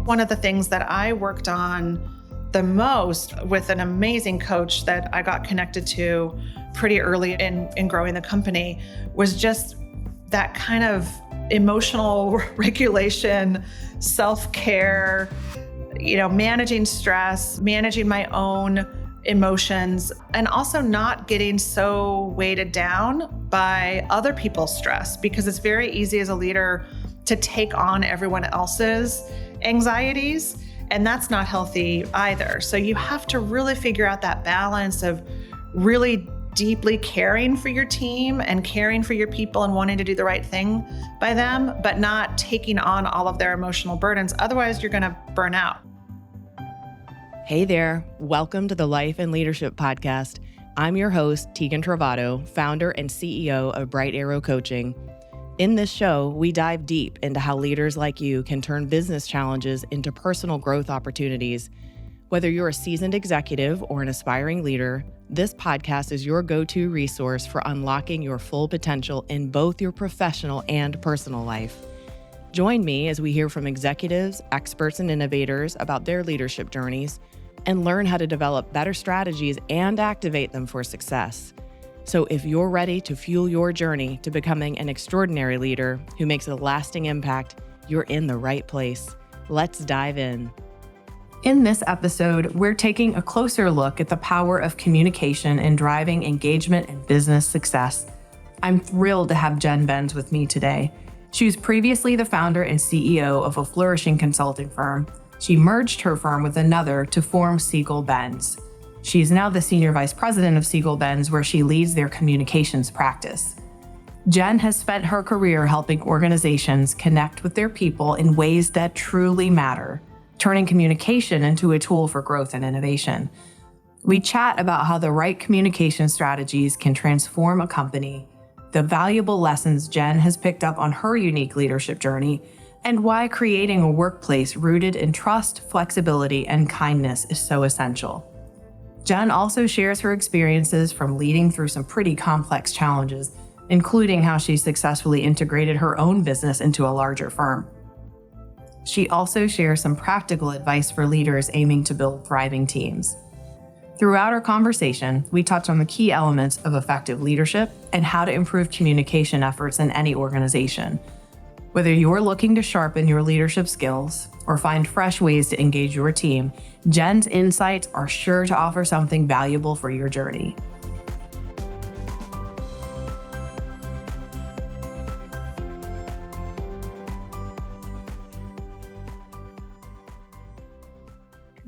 One of the things that I worked on the most with an amazing coach that I got connected to pretty early in growing the company was just that kind of emotional regulation, self-care, managing stress, managing my own emotions, and also not getting so weighted down by other people's stress, because it's very easy as a leader to take on everyone else's anxieties, and that's not healthy either. So you have to really figure out that balance of really deeply caring for your team and caring for your people and wanting to do the right thing by them, but not taking on all of their emotional burdens. Otherwise, you're going to burn out. Hey there. Welcome to the Life and Leadership Podcast. I'm your host, Tegan Travato, founder and CEO of Bright Arrow Coaching. In this show, we dive deep into how leaders like you can turn business challenges into personal growth opportunities. Whether you're a seasoned executive or an aspiring leader, this podcast is your go-to resource for unlocking your full potential in both your professional and personal life. Join me as we hear from executives, experts, and innovators about their leadership journeys and learn how to develop better strategies and activate them for success. So if you're ready to fuel your journey to becoming an extraordinary leader who makes a lasting impact, you're in the right place. Let's dive in. In this episode, we're taking a closer look at the power of communication in driving engagement and business success. I'm thrilled to have Segal Benz with me today. She was previously the founder and CEO of a flourishing consulting firm. She merged her firm with another to form Segal Benz. She's now the Senior Vice President of Segal Benz, where she leads their communications practice. Jen has spent her career helping organizations connect with their people in ways that truly matter, turning communication into a tool for growth and innovation. We chat about how the right communication strategies can transform a company, the valuable lessons Jen has picked up on her unique leadership journey, and why creating a workplace rooted in trust, flexibility, and kindness is so essential. Jen also shares her experiences from leading through some pretty complex challenges, including how she successfully integrated her own business into a larger firm. She also shares some practical advice for leaders aiming to build thriving teams. Throughout our conversation, we touch on the key elements of effective leadership and how to improve communication efforts in any organization. Whether you're looking to sharpen your leadership skills or find fresh ways to engage your team, Jen's insights are sure to offer something valuable for your journey.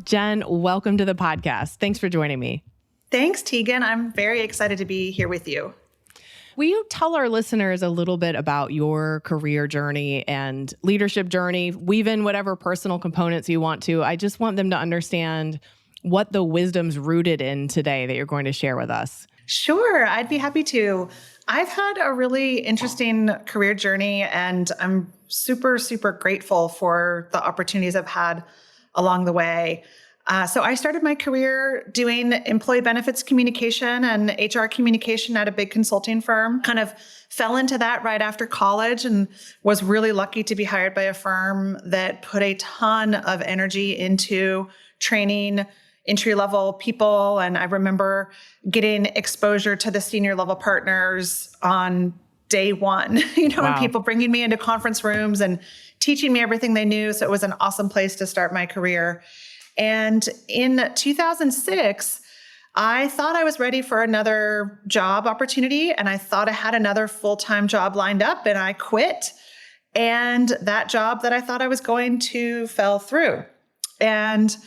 Jen, welcome to the podcast. Thanks for joining me. Thanks, Tegan. I'm very excited to be here with you. Will you tell our listeners a little bit about your career journey and leadership journey? Weave in whatever personal components you want to. I just want them to understand what the wisdom's rooted in today that you're going to share with us. Sure, I'd be happy to. I've had a really interesting career journey, and I'm super, super grateful for the opportunities I've had along the way. So I started my career doing employee benefits communication and HR communication at a big consulting firm. Kind of fell into that right after college and was really lucky to be hired by a firm that put a ton of energy into training entry-level people. And I remember getting exposure to the senior level partners on day one, Wow. And people bringing me into conference rooms and teaching me everything they knew. So it was an awesome place to start my career. And in 2006, I thought I was ready for another job opportunity, and I thought I had another full-time job lined up, and I quit. And that job that I thought I was going to fell through. And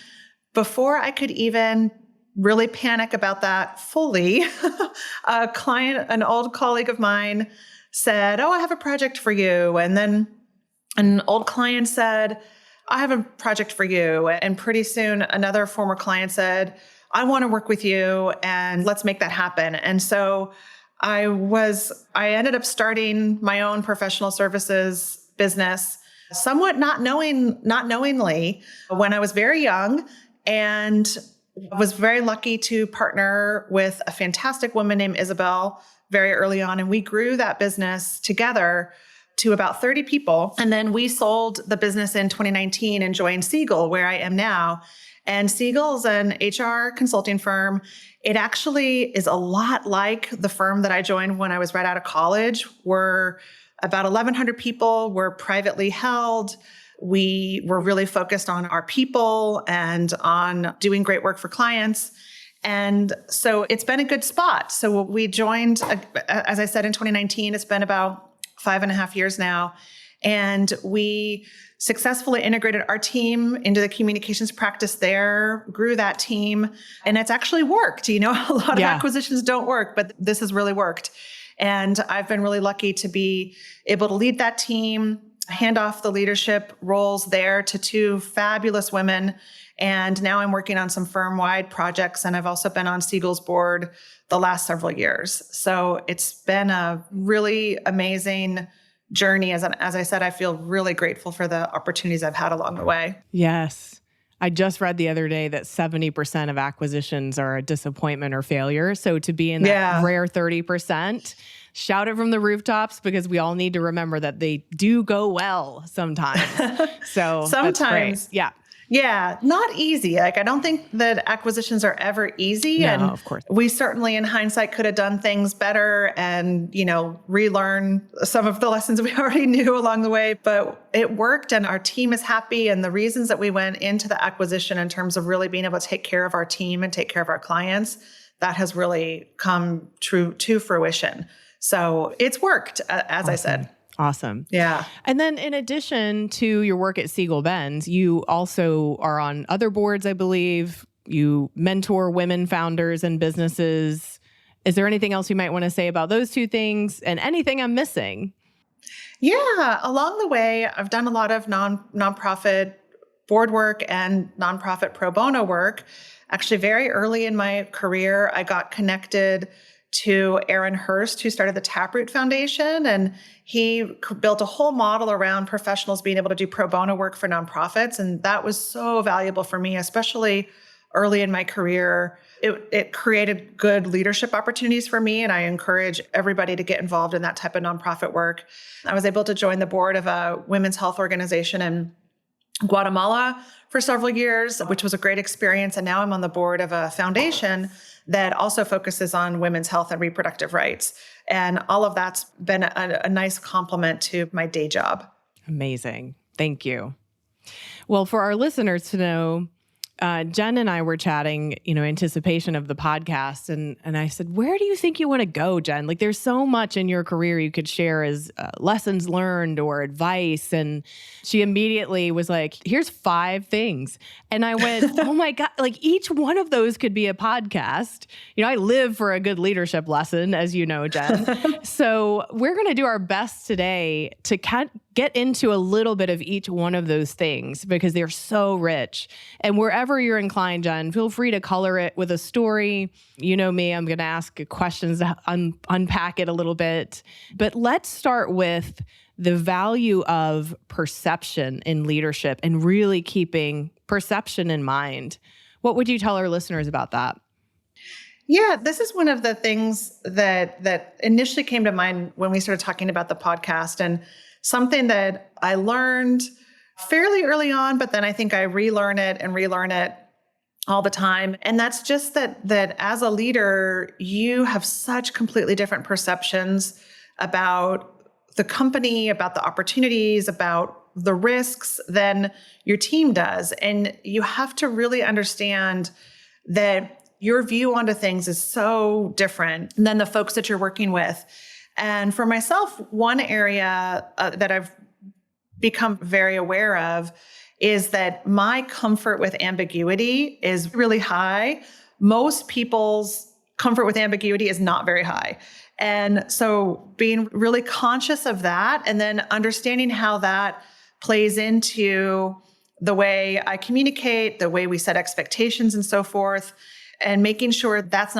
before I could even really panic about that fully, an old colleague of mine said, "Oh, I have a project for you." And then an old client said, "I have a project for you." And pretty soon another former client said, "I want to work with you and let's make that happen." And so I ended up starting my own professional services business, somewhat not knowingly when I was very young, and was very lucky to partner with a fantastic woman named Isabel very early on. And we grew that business together to about 30 people. And then we sold the business in 2019 and joined Segal, where I am now. And Segal is an HR consulting firm. It actually is a lot like the firm that I joined when I was right out of college. We're about 1,100 people. We're privately held. We were really focused on our people and on doing great work for clients. And so it's been a good spot. So we joined, as I said, in 2019. It's been about 5.5 years now. And we successfully integrated our team into the communications practice there, grew that team, and it's actually worked. A lot of acquisitions don't work, but this has really worked. And I've been really lucky to be able to lead that team, hand off the leadership roles there to two fabulous women. And now I'm working on some firm-wide projects, and I've also been on Segal's board the last several years. So it's been a really amazing journey. As I said, I feel really grateful for the opportunities I've had along the way. Yes. I just read the other day that 70% of acquisitions are a disappointment or failure. So to be in that rare 30%, shout it from the rooftops, because we all need to remember that they do go well sometimes. So sometimes. That's great. Yeah. Yeah, not easy. I don't think that acquisitions are ever easy. No, and of course. We certainly in hindsight could have done things better and, relearn some of the lessons we already knew along the way, but it worked and our team is happy. And the reasons that we went into the acquisition in terms of really being able to take care of our team and take care of our clients, that has really come true to fruition. So it's worked, as I said. Awesome. Yeah. And then in addition to your work at Segal Benz, you also are on other boards, I believe. You mentor women founders and businesses. Is there anything else you might want to say about those two things and anything I'm missing? Yeah. Along the way, I've done a lot of nonprofit board work and nonprofit pro bono work. Actually, very early in my career, I got connected to Aaron Hurst, who started the Taproot Foundation. And he built a whole model around professionals being able to do pro bono work for nonprofits. And that was so valuable for me, especially early in my career. It created good leadership opportunities for me. And I encourage everybody to get involved in that type of nonprofit work. I was able to join the board of a women's health organization in Guatemala for several years, which was a great experience. And now I'm on the board of a foundation that also focuses on women's health and reproductive rights. And all of that's been a nice complement to my day job. Amazing. Thank you. Well, for our listeners to know, Jen and I were chatting, anticipation of the podcast. And I said, where do you think you want to go, Jen? Like, there's so much in your career you could share as lessons learned or advice. And she immediately was like, here's 5 things. And I went, oh my God, like each one of those could be a podcast. I live for a good leadership lesson, as you know, Jen. So we're going to do our best today to get into a little bit of each one of those things because they're so rich. And wherever you're inclined, Jen, feel free to color it with a story. You know me, I'm going to ask questions to unpack it a little bit. But let's start with the value of perception in leadership and really keeping perception in mind. What would you tell our listeners about that? Yeah, this is one of the things that initially came to mind when we started talking about the podcast, and something that I learned fairly early on, but then I think I relearn it all the time. And that's just that as a leader, you have such completely different perceptions about the company, about the opportunities, about the risks than your team does. And you have to really understand that your view onto things is so different than the folks that you're working with. And for myself, one area that I've become very aware of is that my comfort with ambiguity is really high. Most people's comfort with ambiguity is not very high. And so being really conscious of that and then understanding how that plays into the way I communicate, the way we set expectations and so forth, and making sure that's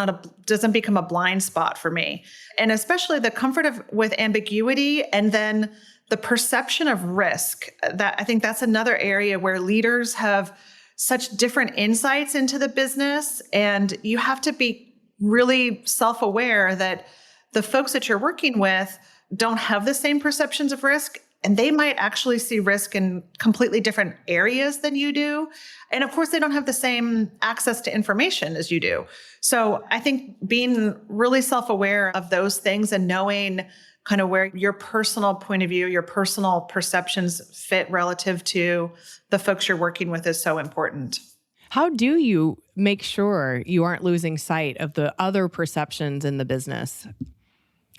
doesn't become a blind spot for me. And especially the comfort with ambiguity and then the perception of risk. That I think that's another area where leaders have such different insights into the business, and you have to be really self-aware that the folks that you're working with don't have the same perceptions of risk, and they might actually see risk in completely different areas than you do. And of course, they don't have the same access to information as you do. So I think being really self-aware of those things and knowing kind of where your personal point of view, your personal perceptions fit relative to the folks you're working with is so important. How do you make sure you aren't losing sight of the other perceptions in the business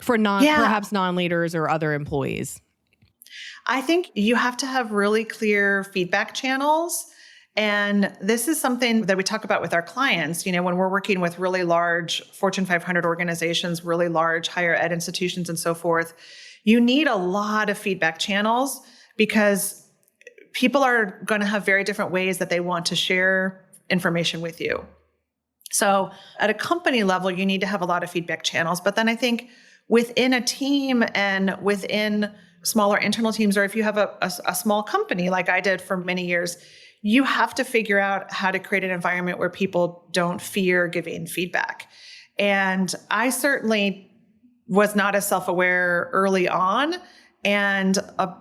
for perhaps non-leaders or other employees? I think you have to have really clear feedback channels. And this is something that we talk about with our clients. When we're working with really large Fortune 500 organizations, really large higher ed institutions and so forth, you need a lot of feedback channels because people are going to have very different ways that they want to share information with you. So at a company level, you need to have a lot of feedback channels. But then I think within a team and within smaller internal teams, or if you have a small company like I did for many years, you have to figure out how to create an environment where people don't fear giving feedback. And I certainly was not as self-aware early on. And a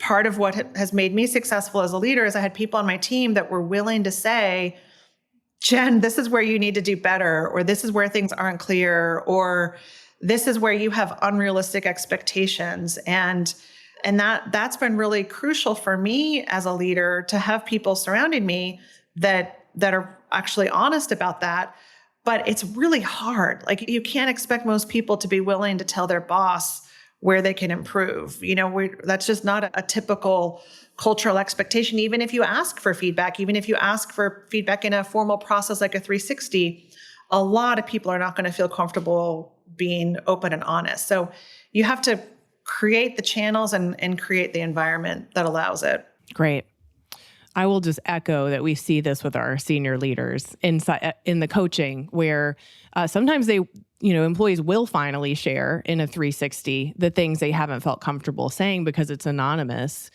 part of what has made me successful as a leader is I had people on my team that were willing to say, Jen, this is where you need to do better, or this is where things aren't clear, or this is where you have unrealistic expectations. And that's been really crucial for me as a leader to have people surrounding me that are actually honest about that. But it's really hard. Like, you can't expect most people to be willing to tell their boss where they can improve. That's just not a typical cultural expectation. Even if you ask for feedback, even if you ask for feedback in a formal process like a 360, a lot of people are not going to feel comfortable being open and honest. So you have to create the channels and create the environment that allows it. Great. I will just echo that we see this with our senior leaders in the coaching, where sometimes employees will finally share in a 360 the things they haven't felt comfortable saying because it's anonymous.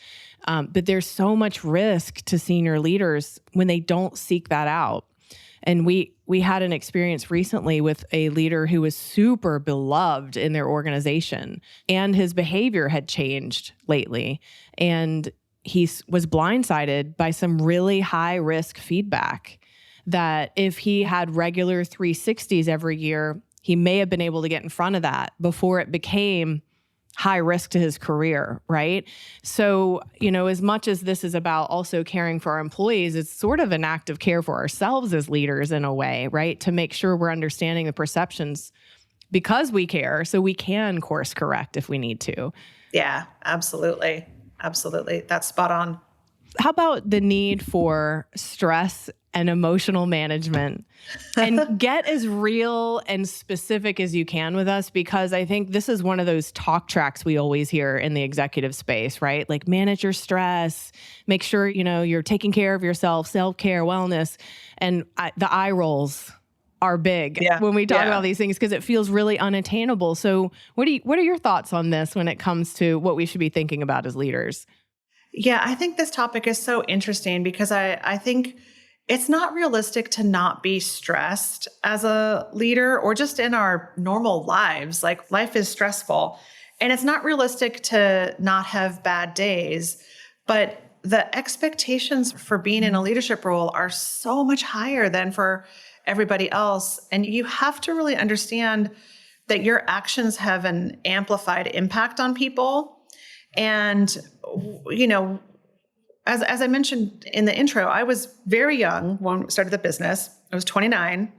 But there's so much risk to senior leaders when they don't seek that out. And we had an experience recently with a leader who was super beloved in their organization, and his behavior had changed lately. And he was blindsided by some really high risk feedback that if he had regular 360s every year, he may have been able to get in front of that before it became high risk to his career, right? So, as much as this is about also caring for our employees, it's sort of an act of care for ourselves as leaders in a way, right? To make sure we're understanding the perceptions because we care, so we can course correct if we need to. Yeah, absolutely. Absolutely. That's spot on. How about the need for stress and emotional management? And get as real and specific as you can with us, because I think this is one of those talk tracks we always hear in the executive space, right? Like, manage your stress, make sure, you're taking care of yourself, self-care, wellness. And the eye rolls are big when we talk about these things because it feels really unattainable. So what are your thoughts on this when it comes to what we should be thinking about as leaders? Yeah, I think this topic is so interesting because I think it's not realistic to not be stressed as a leader or just in our normal lives. Like, life is stressful, and it's not realistic to not have bad days, but the expectations for being in a leadership role are so much higher than for everybody else. And you have to really understand that your actions have an amplified impact on people. And, as I mentioned in the intro, I was very young when we started the business. I was 29.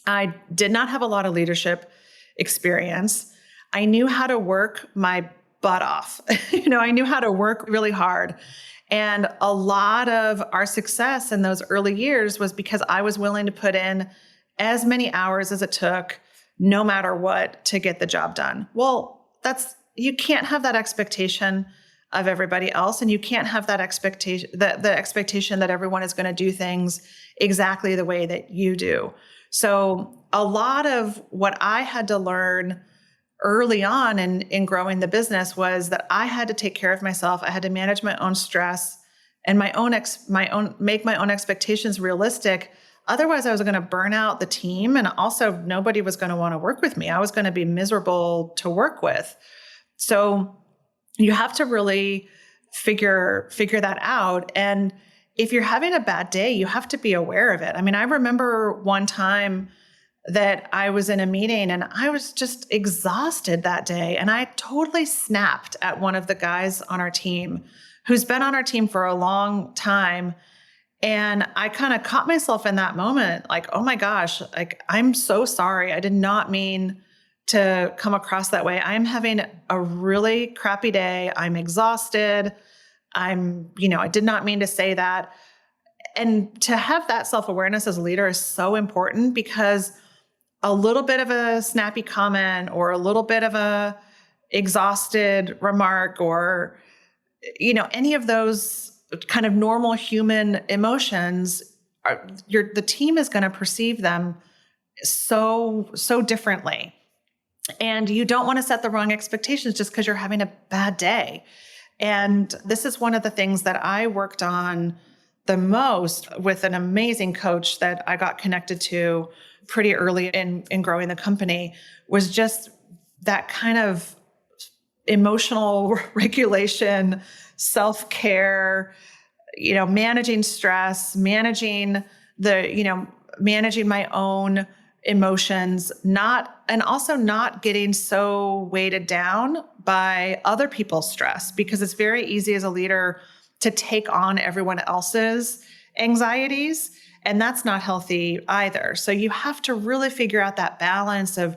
I did not have a lot of leadership experience. I knew how to work my butt off. I knew how to work really hard. And a lot of our success in those early years was because I was willing to put in as many hours as it took, no matter what, to get the job done. Well, you can't have that expectation of everybody else. And you can't have that expectation, the expectation that everyone is going to do things exactly the way that you do. So a lot of what I had to learn early on in growing the business was that I had to take care of myself. I had to manage my own stress and make my own expectations realistic. Otherwise, I was going to burn out the team, and also nobody was going to want to work with me. I was going to be miserable to work with. So you have to really figure that out. And if you're having a bad day, you have to be aware of it. I mean, I remember one time that I was in a meeting and I was just exhausted that day. And I totally snapped at one of the guys on our team who's been on our team for a long time. And I kind of caught myself in that moment, like, oh my gosh, like, I'm so sorry. I did not mean to come across that way. I'm having a really crappy day. I'm exhausted. I did not mean to say that. And to have that self-awareness as a leader is so important, because a little bit of a snappy comment or a little bit of a exhausted remark or, any of those kind of normal human emotions, the team is going to perceive them so differently. And you don't want to set the wrong expectations just because you're having a bad day. And this is one of the things that I worked on the most with an amazing coach that I got connected to pretty early in growing the company, was just that kind of emotional regulation, self-care, managing stress, managing my own emotions, and also not getting so weighted down by other people's stress, because it's very easy as a leader to take on everyone else's anxieties, and that's not healthy either. So you have to really figure out that balance of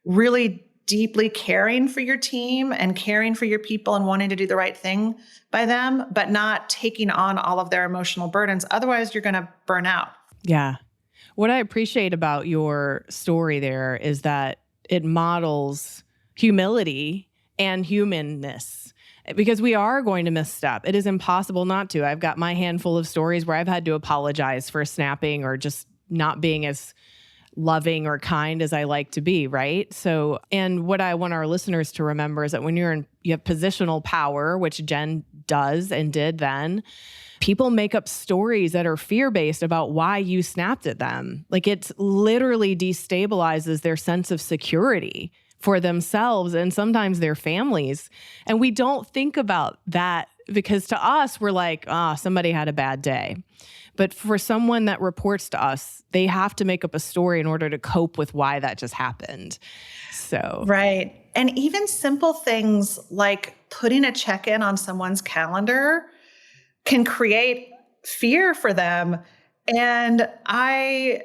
really deeply caring for your team and caring for your people and wanting to do the right thing by them, but not taking on all of their emotional burdens. Otherwise, you're going to burn out. Yeah. What I appreciate about your story there is that it models humility and humanness, because we are going to misstep. It is impossible not to. I've got my handful of stories where I've had to apologize for snapping or just not being as loving or kind as I like to be, right? So, and what I want our listeners to remember is that when you have positional power, which Jen does and did then, people make up stories that are fear-based about why you snapped at them. Like, it literally destabilizes their sense of security for themselves and sometimes their families. And we don't think about that, because to us, we're like, somebody had a bad day. But for someone that reports to us, they have to make up a story in order to cope with why that just happened. So, right. And even simple things like putting a check-in on someone's calendar can create fear for them. And I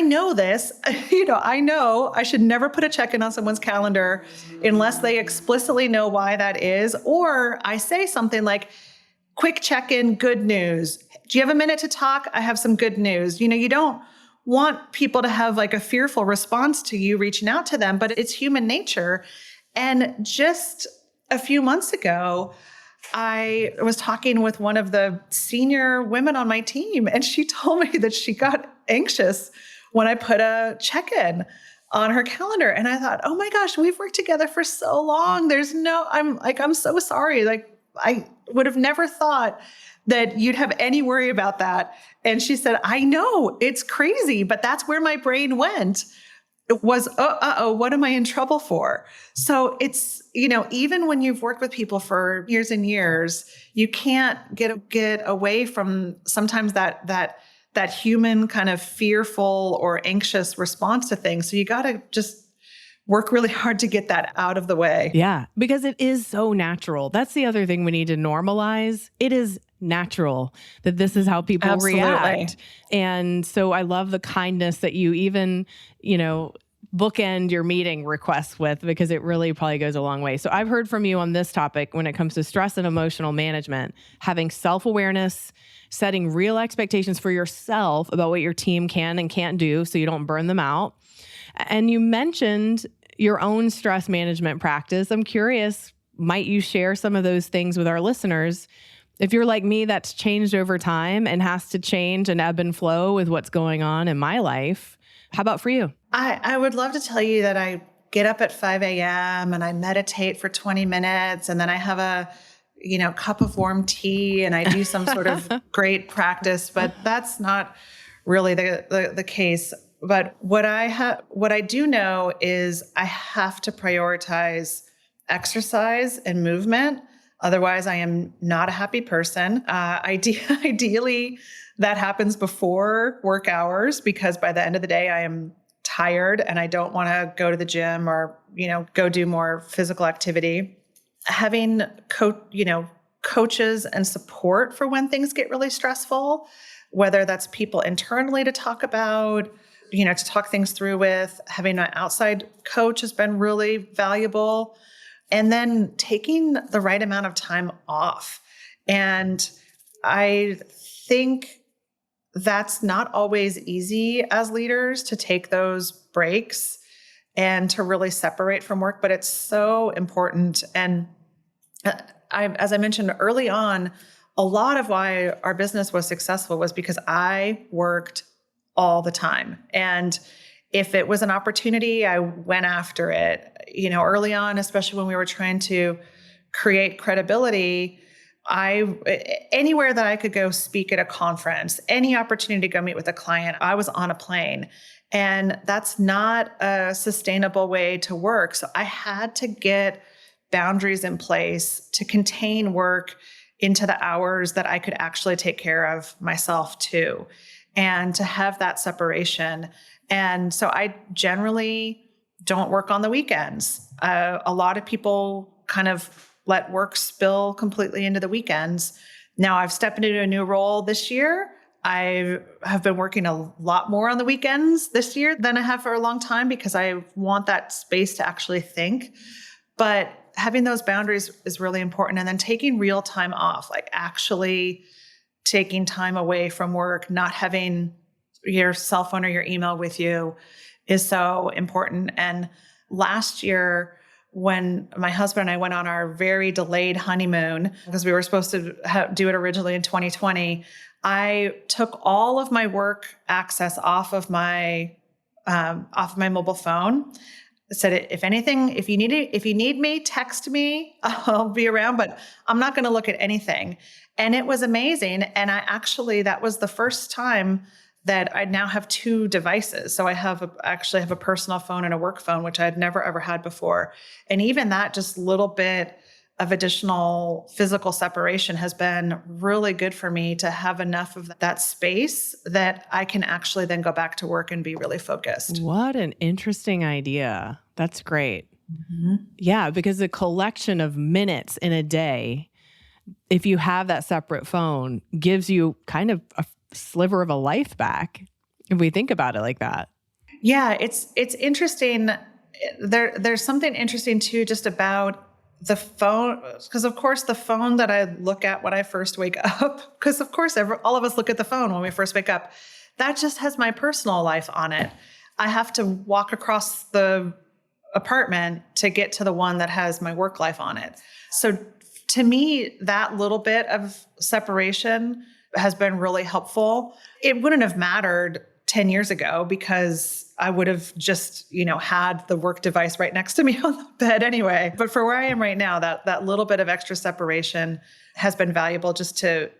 know this, I know I should never put a check-in on someone's calendar unless they explicitly know why that is. Or I say something like, quick check-in, good news. Do you have a minute to talk? I have some good news. You don't want people to have like a fearful response to you reaching out to them, but it's human nature. And just a few months ago, I was talking with one of the senior women on my team, and she told me that she got anxious when I put a check-in on her calendar. And I thought, oh my gosh, we've worked together for so long. I'm so sorry. Like, I would have never thought that you'd have any worry about that. And she said, I know, it's crazy, but that's where my brain went. It was, what am I in trouble for? So it's, even when you've worked with people for years and years, you can't get away from sometimes that human kind of fearful or anxious response to things. So you got to just work really hard to get that out of the way. Yeah, because it is so natural. That's the other thing we need to normalize. It is natural that this is how people react. And so I love the kindness that you even, bookend your meeting requests with, because it really probably goes a long way. So I've heard from you on this topic when it comes to stress and emotional management, having self-awareness, setting real expectations for yourself about what your team can and can't do so you don't burn them out. And you mentioned your own stress management practice. I'm curious, might you share some of those things with our listeners? If you're like me, that's changed over time and has to change and ebb and flow with what's going on in my life. How about for you? I would love to tell you that I get up at 5 a.m. and I meditate for 20 minutes, and then I have a cup of warm tea and I do some sort of great practice, but that's not really the case. But what I do know is I have to prioritize exercise and movement. Otherwise, I am not a happy person. Ideally, that happens before work hours, because by the end of the day, I am tired and I don't want to go to the gym or, go do more physical activity. Having coaches and support for when things get really stressful, whether that's people internally to talk about, to talk things through with. Having an outside coach has been really valuable. And then taking the right amount of time off. And I think that's not always easy as leaders, to take those breaks and to really separate from work, but it's so important. And as I mentioned early on, a lot of why our business was successful was because I worked all the time. And if it was an opportunity, I went after it. Early on, especially when we were trying to create credibility, anywhere that I could go speak at a conference, any opportunity to go meet with a client, I was on a plane. And that's not a sustainable way to work. So I had to get boundaries in place to contain work into the hours that I could actually take care of myself too, and to have that separation. And so I generally don't work on the weekends. A lot of people kind of let work spill completely into the weekends. Now I've stepped into a new role this year. I have been working a lot more on the weekends this year than I have for a long time, because I want that space to actually think. But having those boundaries is really important. And then taking real time off, like actually taking time away from work, not having your cell phone or your email with you, is so important. And last year, when my husband and I went on our very delayed honeymoon, because we were supposed to do it originally in 2020, I took all of my work access off of my mobile phone. I said, if you need me, text me, I'll be around, but I'm not going to look at anything. And it was amazing. And that was the first time that I now have two devices. So I actually have a personal phone and a work phone, which I had never, ever had before. And even that just little bit of additional physical separation has been really good for me, to have enough of that space that I can actually then go back to work and be really focused. What an interesting idea. That's great. Mm-hmm. Yeah, because a collection of minutes in a day, if you have that separate phone, gives you kind of a sliver of a life back, if we think about it like that. Yeah, it's interesting. There's something interesting too, just about the phone, because of course the phone that I look at when I first wake up, because of course all of us look at the phone when we first wake up, that just has my personal life on it. I have to walk across the apartment to get to the one that has my work life on it. So to me, that little bit of separation has been really helpful. It wouldn't have mattered 10 years ago, because I would have just, had the work device right next to me on the bed anyway. But for where I am right now, that little bit of extra separation has been valuable, just to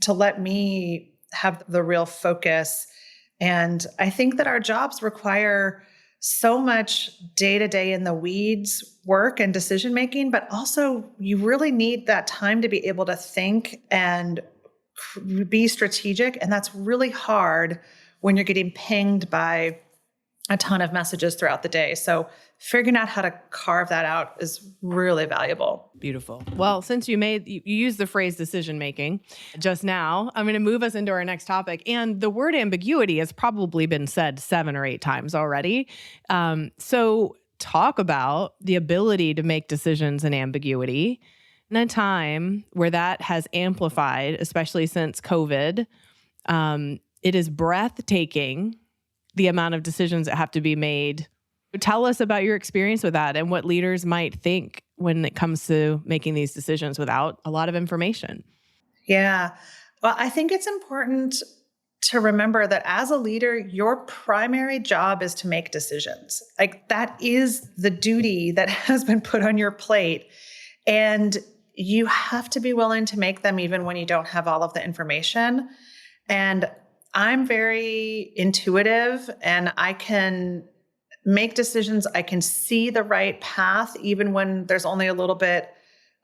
let me have the real focus. And I think that our jobs require so much day-to-day in the weeds work and decision-making, but also you really need that time to be able to think and be strategic. And that's really hard when you're getting pinged by a ton of messages throughout the day. So figuring out how to carve that out is really valuable. Beautiful. Well, since you used the phrase decision making just now, I'm going to move us into our next topic. And the word ambiguity has probably been said 7 or 8 times already. So talk about the ability to make decisions in ambiguity in a time where that has amplified, especially since COVID. It is breathtaking, the amount of decisions that have to be made. Tell us about your experience with that and what leaders might think when it comes to making these decisions without a lot of information. Yeah. Well, I think it's important to remember that as a leader, your primary job is to make decisions. Like, that is the duty that has been put on your plate. And you have to be willing to make them even when you don't have all of the information. And I'm very intuitive, and I can make decisions. I can see the right path, even when there's only a little bit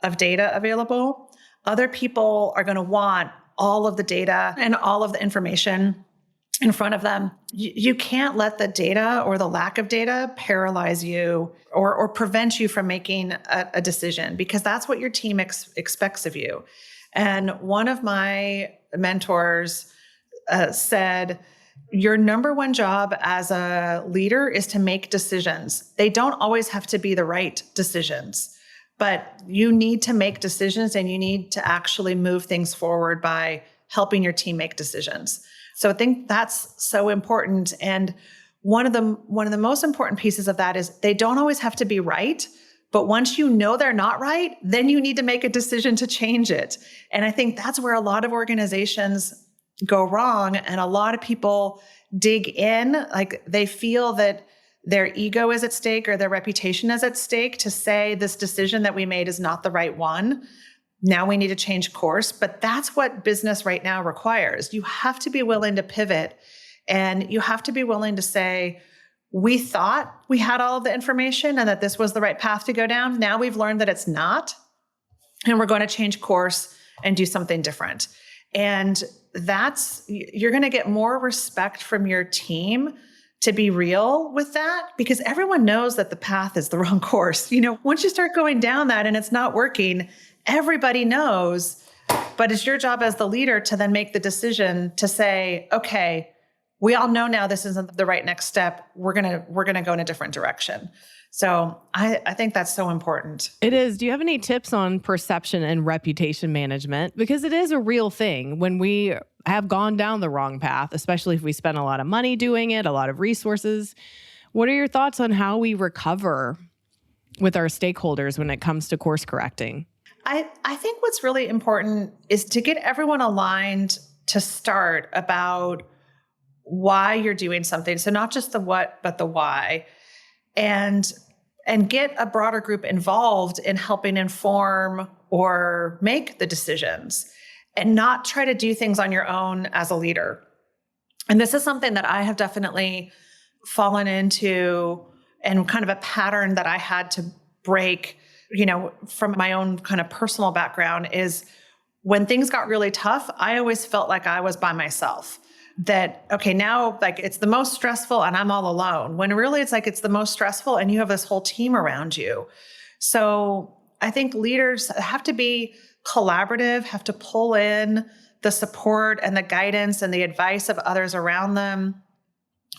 of data available. Other people are going to want all of the data and all of the information in front of them. You can't let the data or the lack of data paralyze you or prevent you from making a decision, because that's what your team expects of you. And one of my mentors said, your number one job as a leader is to make decisions. They don't always have to be the right decisions, but you need to make decisions, and you need to actually move things forward by helping your team make decisions. So I think that's so important. And one of the most important pieces of that is they don't always have to be right, but once you know they're not right, then you need to make a decision to change it. And I think that's where a lot of organizations go wrong. And a lot of people dig in, like they feel that their ego is at stake or their reputation is at stake to say this decision that we made is not the right one. Now we need to change course. But that's what business right now requires. You have to be willing to pivot, and you have to be willing to say, we thought we had all of the information and that this was the right path to go down. Now we've learned that it's not, and we're going to change course and do something different. And you're going to get more respect from your team to be real with that, because everyone knows that the path is the wrong course. Once you start going down that and it's not working, everybody knows, but it's your job as the leader to then make the decision to say, okay, we all know now this isn't the right next step. We're going to go in a different direction. So I think that's so important. It is. Do you have any tips on perception and reputation management? Because it is a real thing when we have gone down the wrong path, especially if we spend a lot of money doing it, a lot of resources. What are your thoughts on how we recover with our stakeholders when it comes to course correcting? I think what's really important is to get everyone aligned to start about why you're doing something. So not just the what, but the why. And get a broader group involved in helping inform or make the decisions, and not try to do things on your own as a leader. And this is something that I have definitely fallen into, and kind of a pattern that I had to break, from my own kind of personal background, is when things got really tough, I always felt like I was by myself. That, okay, now like it's the most stressful and I'm all alone, when really it's like it's the most stressful and you have this whole team around you. So I think leaders have to be collaborative, have to pull in the support and the guidance and the advice of others around them,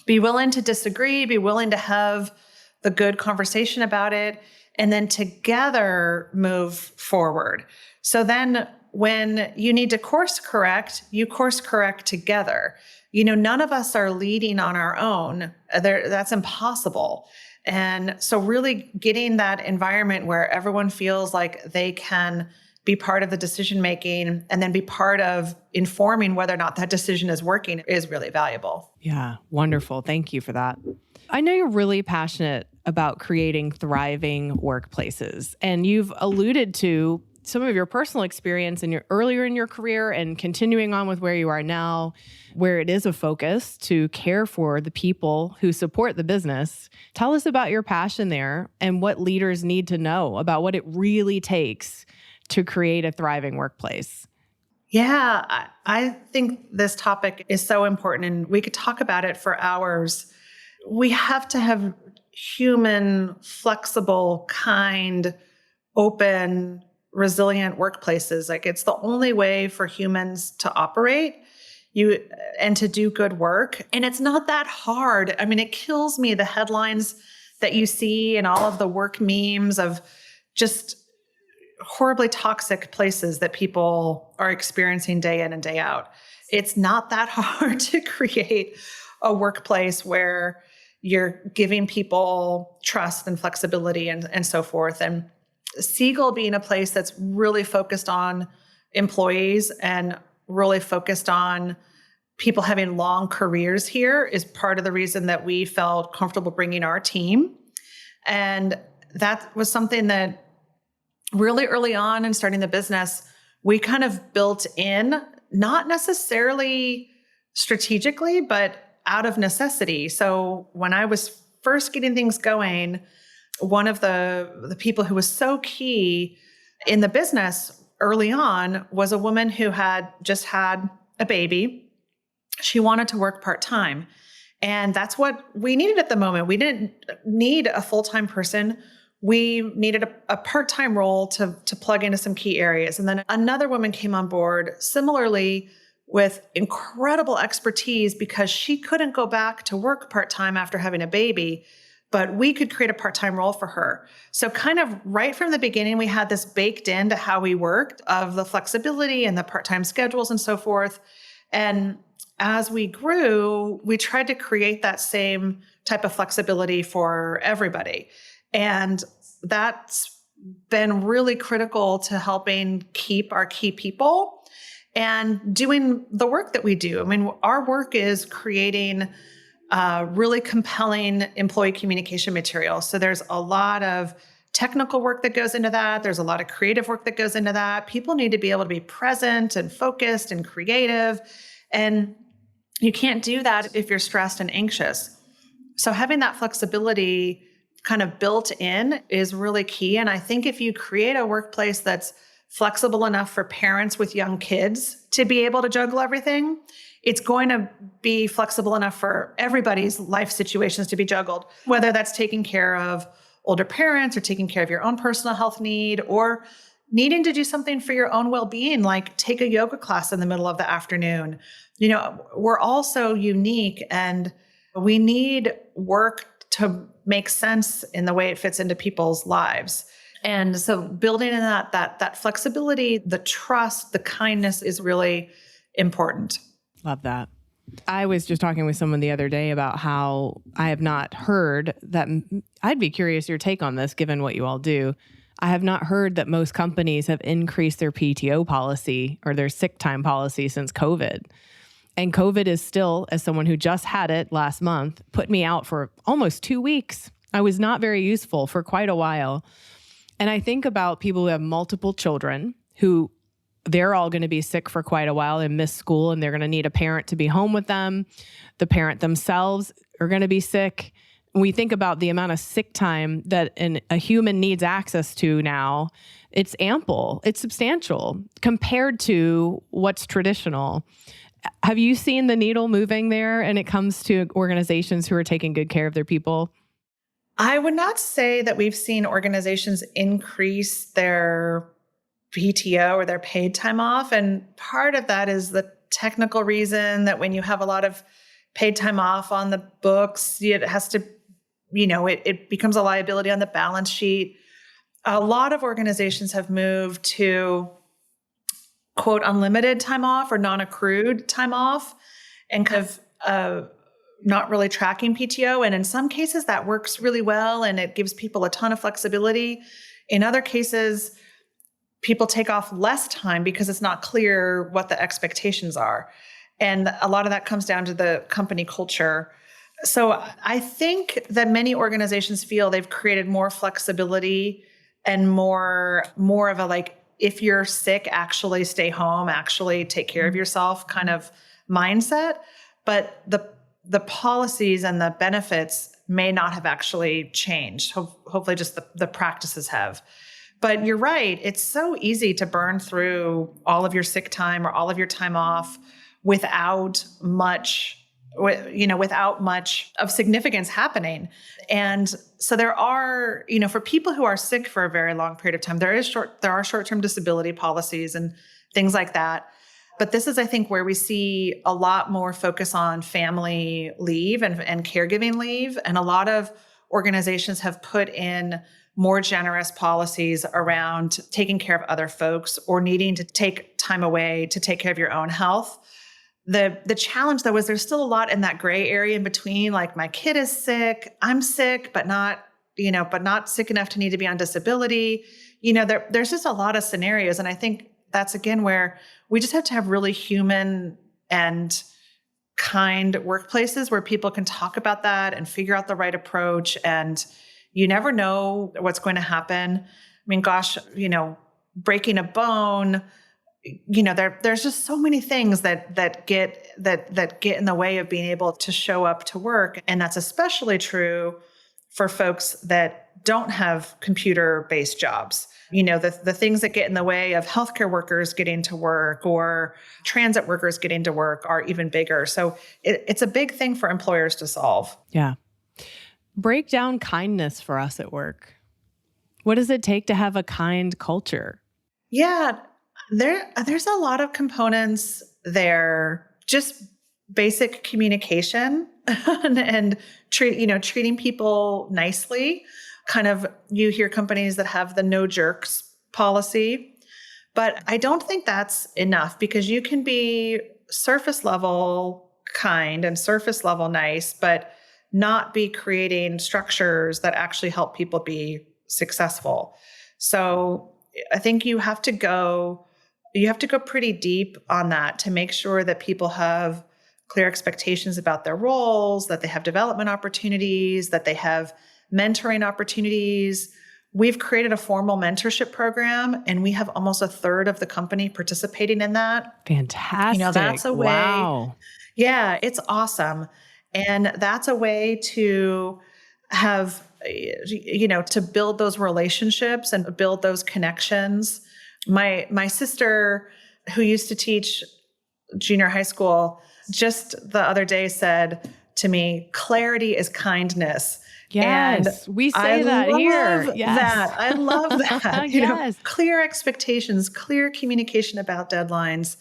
be willing to disagree, be willing to have the good conversation about it, and then together move forward. So then when you need to course correct, you course correct together. None of us are leading on our own. That's impossible. And so really getting that environment where everyone feels like they can be part of the decision-making and then be part of informing whether or not that decision is working is really valuable. Yeah, wonderful. Thank you for that. I know you're really passionate about creating thriving workplaces, and you've alluded to some of your personal experience earlier in your career and continuing on with where you are now, where it is a focus to care for the people who support the business. Tell us about your passion there and what leaders need to know about what it really takes to create a thriving workplace. Yeah, I think this topic is so important, and we could talk about it for hours. We have to have human, flexible, kind, open, resilient workplaces. Like, it's the only way for humans to operate and to do good work. And it's not that hard. I mean, it kills me, the headlines that you see and all of the work memes of just horribly toxic places that people are experiencing day in and day out. It's not that hard to create a workplace where you're giving people trust and flexibility and so forth. And Segal being a place that's really focused on employees and really focused on people having long careers here is part of the reason that we felt comfortable bringing our team. And that was something that really early on in starting the business, we kind of built in, not necessarily strategically, but out of necessity. So when I was first getting things going, one of the people who was so key in the business early on was a woman who had just had a baby. She wanted to work part-time. And that's what we needed at the moment. We didn't need a full-time person. We needed a part-time role to plug into some key areas. And then another woman came on board similarly with incredible expertise because she couldn't go back to work part-time after having a baby, but we could create a part-time role for her. So kind of right from the beginning, we had this baked into how we worked of the flexibility and the part-time schedules and so forth. And as we grew, we tried to create that same type of flexibility for everybody. And that's been really critical to helping keep our key people and doing the work that we do. I mean, our work is creating really compelling employee communication material. So there's a lot of technical work that goes into that. There's a lot of creative work that goes into that. People need to be able to be present and focused and creative. And you can't do that if you're stressed and anxious. So having that flexibility kind of built in is really key. And I think if you create a workplace that's flexible enough for parents with young kids to be able to juggle everything, it's going to be flexible enough for everybody's life situations to be juggled, whether that's taking care of older parents or taking care of your own personal health need or needing to do something for your own well-being, like take a yoga class in the middle of the afternoon. You know, we're all so unique and we need work to make sense in the way it fits into people's lives. And so building in that flexibility, the trust, the kindness is really important. Love that. I was just talking with someone the other day about how I have not heard that. I'd be curious your take on this, given what you all do. I have not heard that most companies have increased their PTO policy or their sick time policy since COVID. And COVID is still, as someone who just had it last month, put me out for almost 2 weeks. I was not very useful for quite a while. And I think about people who have multiple children who they're all going to be sick for quite a while and miss school, and they're going to need a parent to be home with them. The parent themselves are going to be sick. When we think about the amount of sick time that a human needs access to now, it's ample, it's substantial compared to what's traditional. Have you seen the needle moving there and it comes to organizations who are taking good care of their people? I would not say that we've seen organizations increase their PTO or their paid time off. And part of that is the technical reason that when you have a lot of paid time off on the books, it has to, it becomes a liability on the balance sheet. A lot of organizations have moved to quote unlimited time off or non-accrued time off and kind of not really tracking PTO. And in some cases that works really well and it gives people a ton of flexibility. In other cases, people take off less time because it's not clear what the expectations are. And a lot of that comes down to the company culture. So I think that many organizations feel they've created more flexibility and more of a like, if you're sick, actually stay home, actually take care of yourself kind of mindset. But the policies and the benefits may not have actually changed. Hopefully just the practices have. But you're right. It's so easy to burn through all of your sick time or all of your time off without much of significance happening. And so there are, for people who are sick for a very long period of time, there are short-term disability policies and things like that. But this is, I think, where we see a lot more focus on family leave and caregiving leave. And a lot of organizations have put in more generous policies around taking care of other folks or needing to take time away to take care of your own health. The challenge, though, is there's still a lot in that gray area in between, like my kid is sick, I'm sick, but not sick enough to need to be on disability. There's just a lot of scenarios. And I think that's, again, where we just have to have really human and kind workplaces where people can talk about that and figure out the right approach. And you never know what's going to happen. I mean, gosh, breaking a bone, there's just so many things that get in the way of being able to show up to work. And that's especially true for folks that don't have computer-based jobs. The things that get in the way of healthcare workers getting to work or transit workers getting to work are even bigger. So it's a big thing for employers to solve. Yeah. Break down kindness for us at work. What does it take to have a kind culture? Yeah, there's a lot of components there. Just basic communication and treating people nicely. Kind of, you hear companies that have the no jerks policy, but I don't think that's enough, because you can be surface level kind and surface level nice, but not be creating structures that actually help people be successful. So I think you have to go pretty deep on that to make sure that people have clear expectations about their roles, that they have development opportunities, that they have mentoring opportunities. We've created a formal mentorship program, and we have almost a third of the company participating in that. Fantastic. That's a way. Wow. Yeah, it's awesome. And that's a way to have, to build those relationships and build those connections. My sister, who used to teach junior high school, just the other day said to me, clarity is kindness. Yes, and we say that here. Yes. I love that. Yes. Clear expectations, clear communication about deadlines,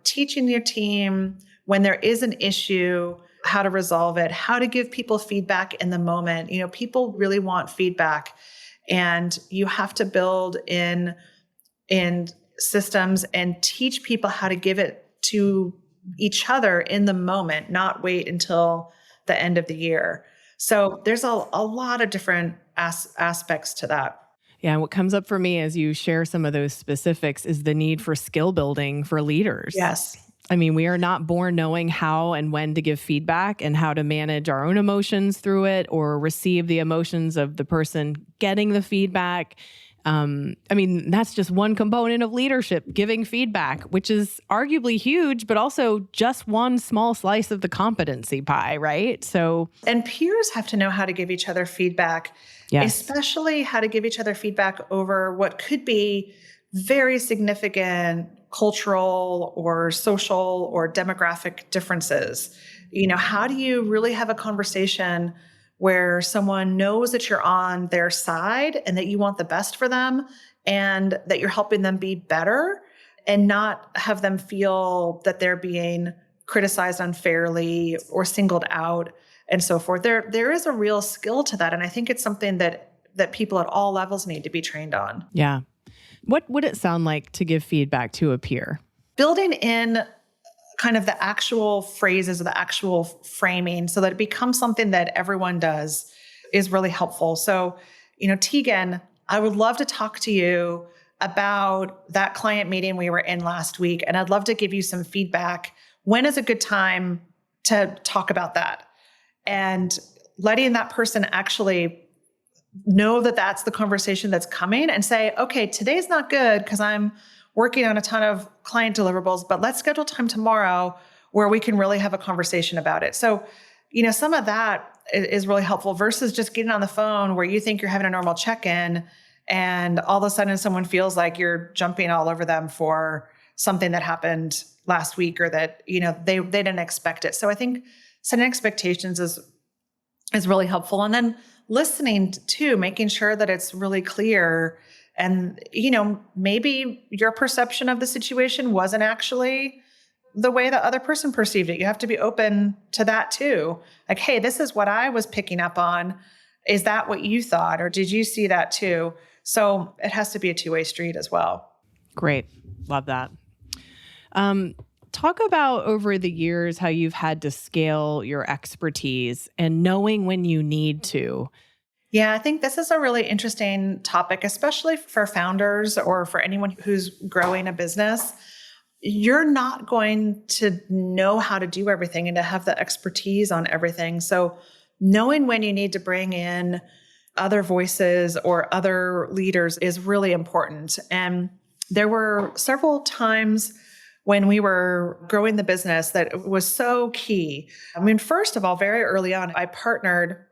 teaching your team when there is an issue, how to resolve it, how to give people feedback in the moment. People really want feedback, and you have to build in systems and teach people how to give it to each other in the moment, not wait until the end of the year. So there's a lot of different aspects to that. Yeah. And what comes up for me as you share some of those specifics is the need for skill building for leaders. Yes. I mean, we are not born knowing how and when to give feedback and how to manage our own emotions through it or receive the emotions of the person getting the feedback. That's just one component of leadership, giving feedback, which is arguably huge, but also just one small slice of the competency pie, right? And peers have to know how to give each other feedback, yes. Especially how to give each other feedback over what could be very significant cultural or social or demographic differences. How do you really have a conversation where someone knows that you're on their side and that you want the best for them and that you're helping them be better, and not have them feel that they're being criticized unfairly or singled out and so forth. There is a real skill to that. And I think it's something that people at all levels need to be trained on. Yeah. What would it sound like to give feedback to a peer? Building in kind of the actual phrases or the actual framing so that it becomes something that everyone does is really helpful. So, Tegan, I would love to talk to you about that client meeting we were in last week, and I'd love to give you some feedback. When is a good time to talk about that? And letting that person actually know that that's the conversation that's coming, and say, okay, today's not good because I'm working on a ton of client deliverables, but let's schedule time tomorrow where we can really have a conversation about it. So, some of that is really helpful versus just getting on the phone where you think you're having a normal check-in and all of a sudden someone feels like you're jumping all over them for something that happened last week or that, they didn't expect it. So I think setting expectations is really helpful. And then listening to, making sure that it's really clear. And, maybe your perception of the situation wasn't actually the way the other person perceived it. You have to be open to that too. Like, hey, this is what I was picking up on. Is that what you thought? Or did you see that too? So it has to be a two-way street as well. Great. Love that. Talk about over the years how you've had to scale your expertise and knowing when you need to. Yeah, I think this is a really interesting topic, especially for founders or for anyone who's growing a business. You're not going to know how to do everything and to have the expertise on everything. So knowing when you need to bring in other voices or other leaders is really important. And there were several times when we were growing the business that was so key. First of all, very early on, I partnered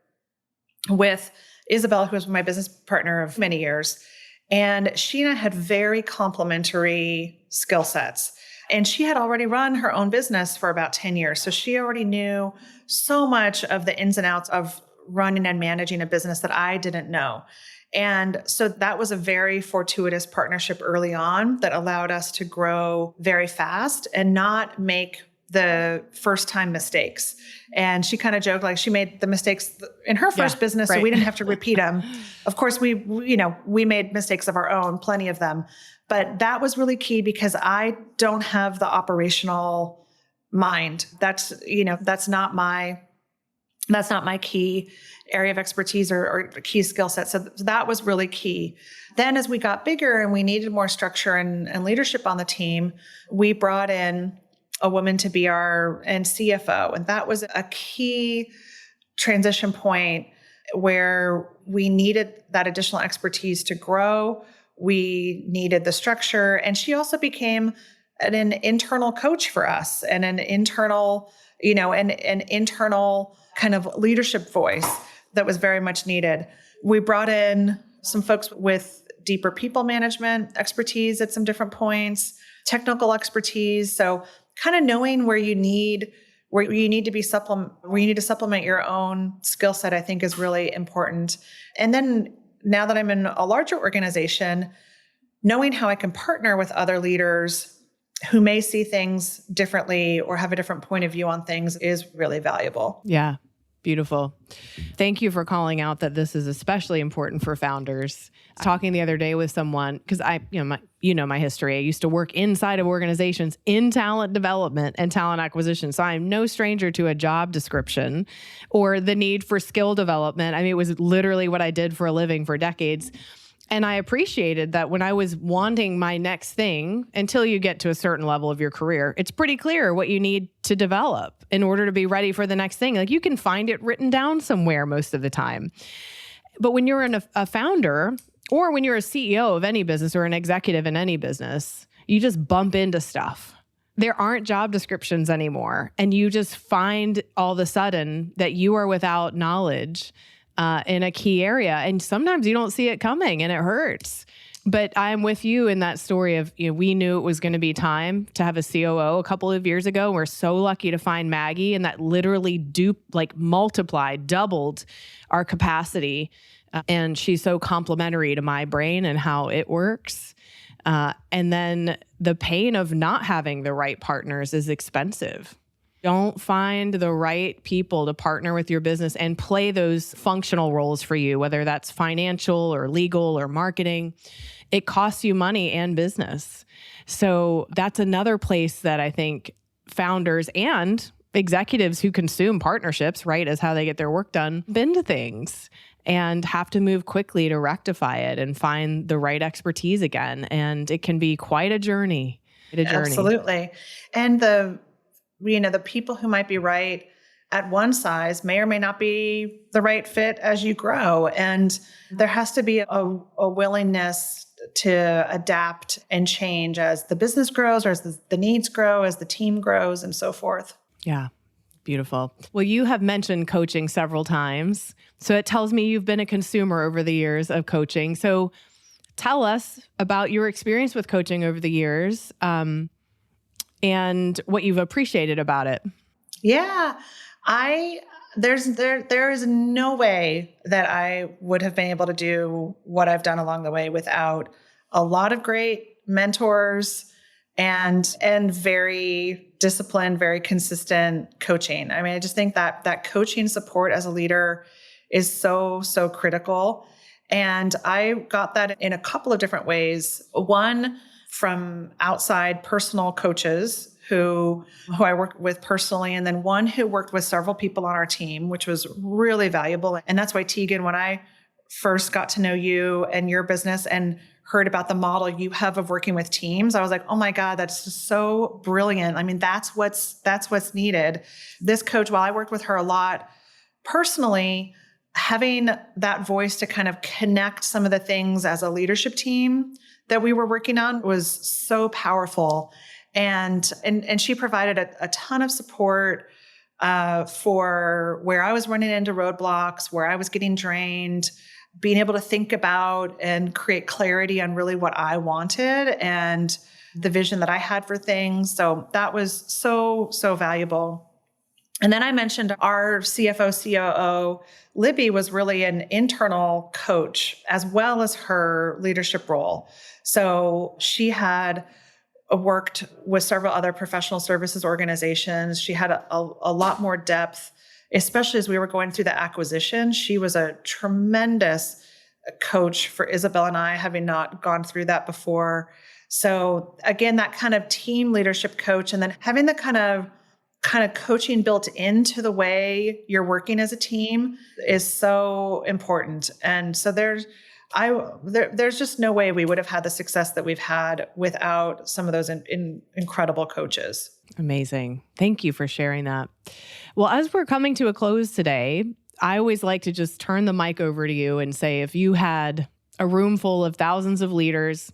with Isabel, who was my business partner of many years. And she and I had very complementary skill sets. And she had already run her own business for about 10 years. So she already knew so much of the ins and outs of running and managing a business that I didn't know. And so that was a very fortuitous partnership early on that allowed us to grow very fast and not make the first time mistakes. And she kind of joked, like, she made the mistakes in her first business, so we didn't have to repeat them. Of course, we made mistakes of our own, plenty of them. But that was really key because I don't have the operational mind. That's not my key area of expertise or key skill set. So that was really key. Then as we got bigger and we needed more structure and leadership on the team, we brought in a woman to be our CFO. And that was a key transition point where we needed that additional expertise to grow. We needed the structure. And she also became an internal coach for us and an internal kind of leadership voice that was very much needed. We brought in some folks with deeper people management expertise at some different points, technical expertise. So kind of knowing where you need to supplement your own skill set, I think, is really important. And then now that I'm in a larger organization, knowing how I can partner with other leaders who may see things differently or have a different point of view on things is really valuable. Yeah. Beautiful. Thank you for calling out that this is especially important for founders. Talking the other day with someone, because my history. I used to work inside of organizations in talent development and talent acquisition. So I'm no stranger to a job description or the need for skill development. I mean, it was literally what I did for a living for decades. And I appreciated that when I was wanting my next thing, until you get to a certain level of your career, it's pretty clear what you need to develop in order to be ready for the next thing. Like, you can find it written down somewhere most of the time. But when you're a founder, or when you're a CEO of any business or an executive in any business, you just bump into stuff. There aren't job descriptions anymore. And you just find all of a sudden that you are without knowledge in a key area. And sometimes you don't see it coming and it hurts. But I'm with you in that story of, we knew it was going to be time to have a COO a couple of years ago. We're so lucky to find Maggie, and that literally doubled our capacity. And she's so complementary to my brain and how it works. And then the pain of not having the right partners is expensive. Don't find the right people to partner with your business and play those functional roles for you, whether that's financial or legal or marketing. It costs you money and business. So that's another place that I think founders and executives who consume partnerships, right, as how they get their work done, bend to things and have to move quickly to rectify it and find the right expertise again. And it can be quite a journey. Absolutely. And the people who might be right at one size may or may not be the right fit as you grow. And there has to be a willingness to adapt and change as the business grows, or as the needs grow, as the team grows, and so forth. Yeah. Beautiful. Well, you have mentioned coaching several times. So it tells me you've been a consumer over the years of coaching. So tell us about your experience with coaching over the years, and what you've appreciated about it. Yeah, there is no way that I would have been able to do what I've done along the way without a lot of great mentors and very disciplined, very consistent coaching. I mean, I just think that coaching support as a leader is so critical. And I got that in a couple of different ways. One, from outside personal coaches who I worked with personally, and then one who worked with several people on our team, which was really valuable. And that's why, Tegan, when I first got to know you and your business and heard about the model you have of working with teams, I was like, oh my God, that's just so brilliant. I mean, that's what's needed. This coach, while I worked with her a lot personally, having that voice to kind of connect some of the things as a leadership team that we were working on was so powerful. And she provided a ton of support, for where I was running into roadblocks, where I was getting drained, being able to think about and create clarity on really what I wanted and the vision that I had for things. So that was so, so valuable. And then I mentioned our CFO, COO, Libby, was really an internal coach as well as her leadership role. So she had worked with several other professional services organizations. She had a lot more depth, especially as we were going through the acquisition. She was a tremendous coach for Isabel and I, having not gone through that before. So again, that kind of team leadership coach, and then having the kind of coaching built into the way you're working as a team is so important. And so there's just no way we would have had the success that we've had without some of those incredible coaches. Amazing. Thank you for sharing that. Well, as we're coming to a close today, I always like to just turn the mic over to you and say, if you had a room full of thousands of leaders,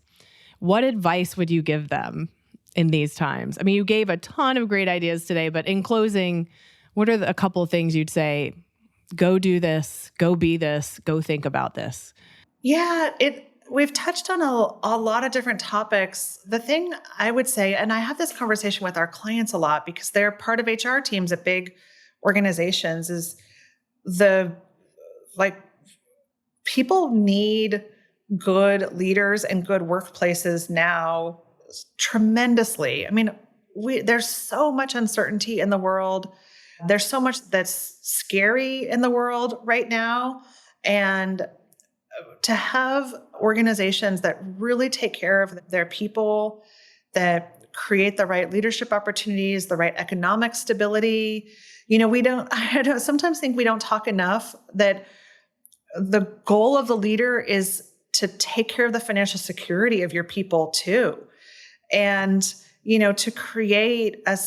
what advice would you give them in these times? I mean, you gave a ton of great ideas today, but in closing, what are a couple of things you'd say, go do this, go be this, go think about this? Yeah, we've touched on a lot of different topics. The thing I would say, and I have this conversation with our clients a lot because they're part of HR teams at big organizations, is people need good leaders and good workplaces now tremendously. I mean, there's so much uncertainty in the world. There's so much that's scary in the world right now. And to have organizations that really take care of their people, that create the right leadership opportunities, the right economic stability. I sometimes think we don't talk enough that the goal of the leader is to take care of the financial security of your people too. And, to create a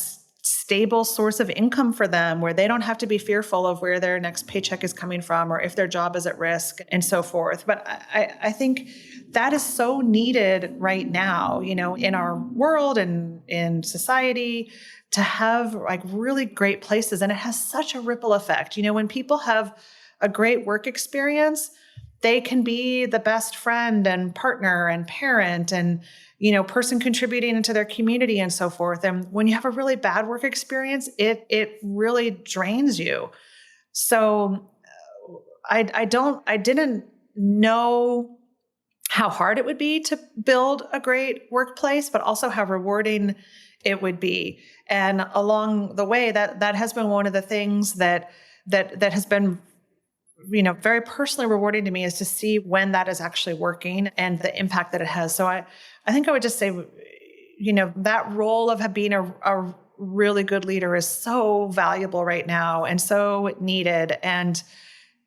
stable source of income for them where they don't have to be fearful of where their next paycheck is coming from or if their job is at risk and so forth. But I think that is so needed right now, in our world and in society, to have really great places. And it has such a ripple effect. When people have a great work experience, they can be the best friend and partner and parent and, person contributing into their community and so forth. And when you have a really bad work experience, it really drains you. So I didn't know how hard it would be to build a great workplace, but also how rewarding it would be. And along the way, that has been one of the things that has been very personally rewarding to me, is to see when that is actually working and the impact that it has. So I think I would just say, that role of being a really good leader is so valuable right now and so needed. And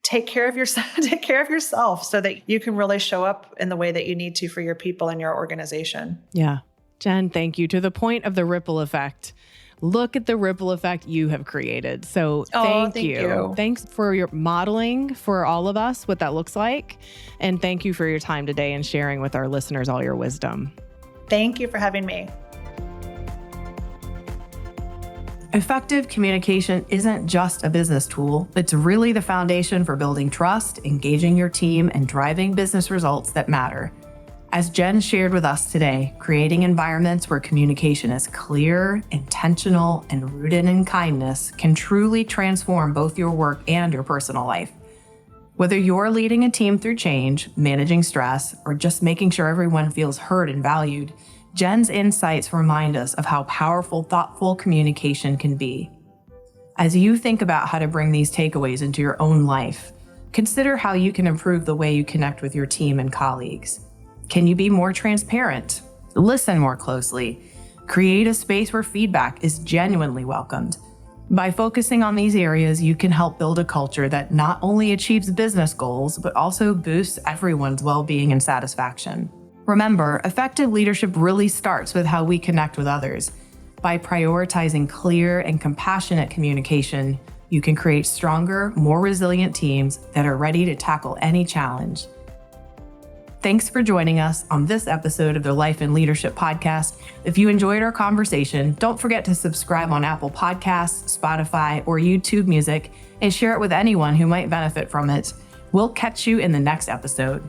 take care of yourself so that you can really show up in the way that you need to for your people and your organization. Yeah. Jen, thank you. To the point of the ripple effect. Look at the ripple effect you have created. So thank you. Thanks for your modeling for all of us what that looks like. And thank you for your time today and sharing with our listeners all your wisdom. Thank you for having me. Effective communication isn't just a business tool. It's really the foundation for building trust, engaging your team, and driving business results that matter. As Jen shared with us today, creating environments where communication is clear, intentional, and rooted in kindness can truly transform both your work and your personal life. Whether you're leading a team through change, managing stress, or just making sure everyone feels heard and valued, Jen's insights remind us of how powerful, thoughtful communication can be. As you think about how to bring these takeaways into your own life, consider how you can improve the way you connect with your team and colleagues. Can you be more transparent? Listen more closely. Create a space where feedback is genuinely welcomed. By focusing on these areas, you can help build a culture that not only achieves business goals, but also boosts everyone's well-being and satisfaction. Remember, effective leadership really starts with how we connect with others. By prioritizing clear and compassionate communication, you can create stronger, more resilient teams that are ready to tackle any challenge. Thanks for joining us on this episode of the Life and Leadership Podcast. If you enjoyed our conversation, don't forget to subscribe on Apple Podcasts, Spotify, or YouTube Music, and share it with anyone who might benefit from it. We'll catch you in the next episode.